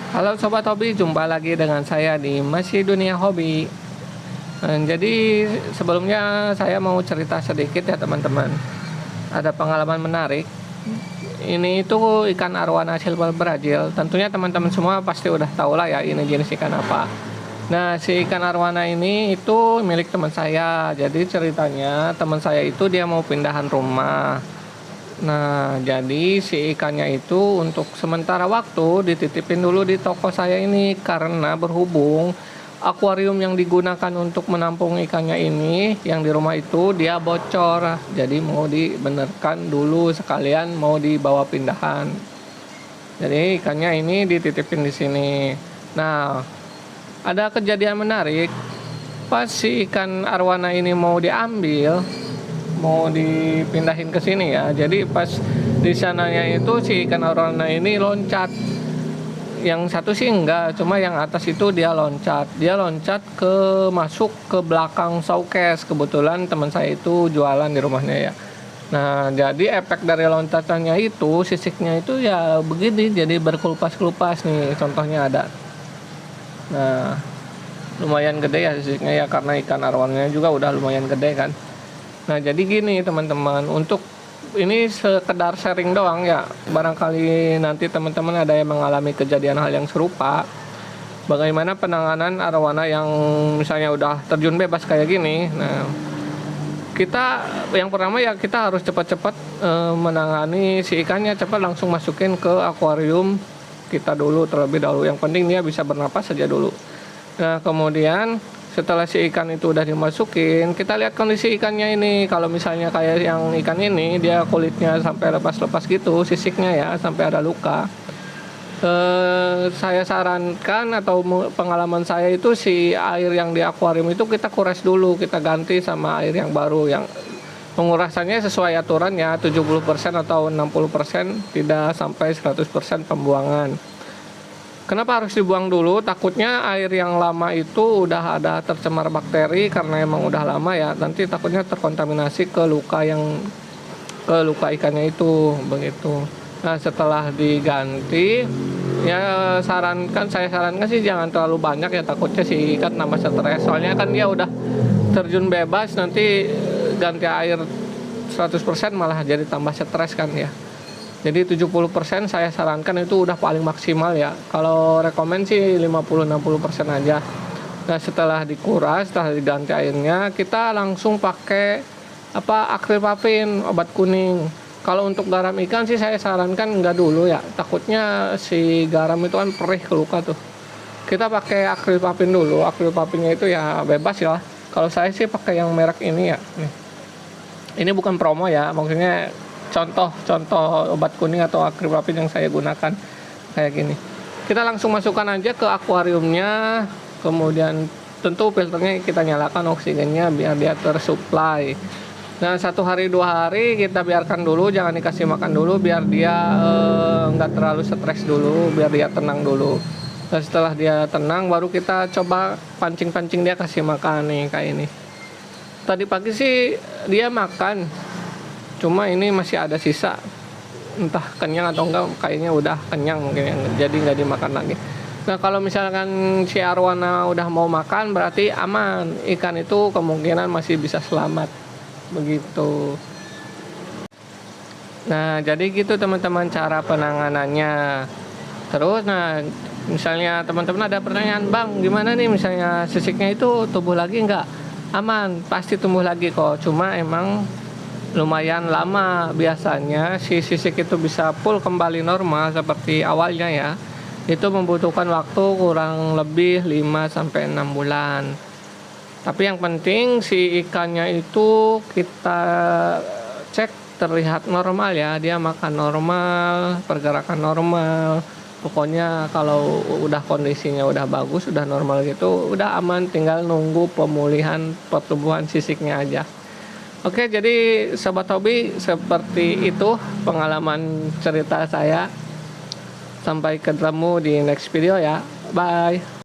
Halo Sobat Hobi, jumpa lagi dengan saya di Masih Dunia Hobi. Jadi sebelumnya saya mau cerita sedikit ya teman-teman. Ada pengalaman menarik. Ini itu ikan arwana silver Brazil. Tentunya teman-teman semua pasti udah tahu lah ya ini jenis ikan apa. Nah, si ikan arwana ini itu milik teman saya. Jadi ceritanya teman saya itu dia mau pindahan rumah. Nah, jadi si ikannya itu untuk sementara waktu dititipin dulu di toko saya ini karena berhubung akuarium yang digunakan untuk menampung ikannya ini yang di rumah itu dia bocor. Jadi mau dibenerkan dulu sekalian mau dibawa pindahan. Jadi ikannya ini dititipin di sini. Nah, ada kejadian menarik. Pas si ikan arwana ini mau diambil, mau dipindahin ke sini ya. Jadi pas di sananya itu si ikan arwana ini loncat. Yang satu sih enggak, cuma yang atas itu dia loncat. Dia loncat masuk ke belakang showcase. Kebetulan teman saya itu jualan di rumahnya ya. Nah, jadi efek dari loncatannya itu sisiknya itu ya begini, jadi berkelupas-kelupas nih. Contohnya ada. Nah, lumayan gede ya sisiknya ya karena ikan arwananya juga udah lumayan gede kan. Nah, jadi gini teman-teman, untuk ini sekedar sharing doang ya. Barangkali nanti teman-teman ada yang mengalami kejadian hal yang serupa. Bagaimana penanganan arwana yang misalnya udah terjun bebas kayak gini. Nah, kita yang pertama ya kita harus cepat-cepat menangani si ikannya, cepat langsung masukin ke akuarium kita dulu terlebih dahulu. Yang penting dia bisa bernapas saja dulu. Nah, kemudian setelah si ikan itu udah dimasukin, kita lihat kondisi ikannya ini. Kalau misalnya kayak yang ikan ini, dia kulitnya sampai lepas-lepas gitu, sisiknya ya, sampai ada luka. Saya sarankan atau pengalaman saya itu si air yang di akuarium itu kita kuras dulu, kita ganti sama air yang baru yang pengurasannya sesuai aturan ya, 70% atau 60%, tidak sampai 100% pembuangan. Kenapa harus dibuang dulu? Takutnya air yang lama itu udah ada tercemar bakteri karena emang udah lama ya. Nanti takutnya terkontaminasi ke luka ikannya itu begitu. Nah, setelah diganti ya saya sarankan sih jangan terlalu banyak ya, takutnya si ikan nambah stres. Soalnya kan dia udah terjun bebas, nanti ganti air 100% malah jadi tambah stres kan ya. Jadi 70% saya sarankan itu udah paling maksimal ya. Kalau rekomen sih 50-60% aja. Nah, setelah dikuras, setelah diganti airnya, kita langsung pakai akrilpapin, obat kuning. Kalau untuk garam ikan sih saya sarankan enggak dulu ya. Takutnya si garam itu kan perih ke luka tuh. Kita pakai akrilpapin dulu. Akrilpapinnya itu ya bebas ya. Kalau saya sih pakai yang merek ini ya. Nih. Ini bukan promo ya, maksudnya contoh obat kuning atau akrilpapin yang saya gunakan kayak gini. Kita langsung masukkan aja ke akuariumnya, kemudian tentu filternya kita nyalakan, oksigennya biar dia tersuplai. Nah, 1 hari 2 hari kita biarkan dulu, jangan dikasih makan dulu biar dia nggak terlalu stres dulu, biar dia tenang dulu. Dan setelah dia tenang baru kita coba pancing dia, kasih makan nih kayak ini. Tadi pagi sih dia makan, cuma ini masih ada sisa, entah kenyang atau enggak, kayaknya udah kenyang mungkin, jadi nggak dimakan lagi. Nah, kalau misalkan si arwana udah mau makan berarti aman, ikan itu kemungkinan masih bisa selamat begitu. Nah, jadi gitu teman-teman cara penanganannya. Terus nah, misalnya teman-teman ada pertanyaan, Bang gimana nih misalnya sisiknya itu tumbuh lagi nggak? Aman, pasti tumbuh lagi kok, cuma emang lumayan lama. Biasanya si sisik itu bisa full kembali normal seperti awalnya ya. Itu membutuhkan waktu kurang lebih 5-6 bulan. Tapi yang penting si ikannya itu kita cek terlihat normal ya. Dia makan normal, pergerakan normal. Pokoknya kalau udah kondisinya udah bagus, udah normal gitu, udah aman, tinggal nunggu pemulihan pertumbuhan sisiknya aja. Oke, jadi Sobat Hobi, seperti itu pengalaman cerita saya. Sampai ketemu di next video ya. Bye.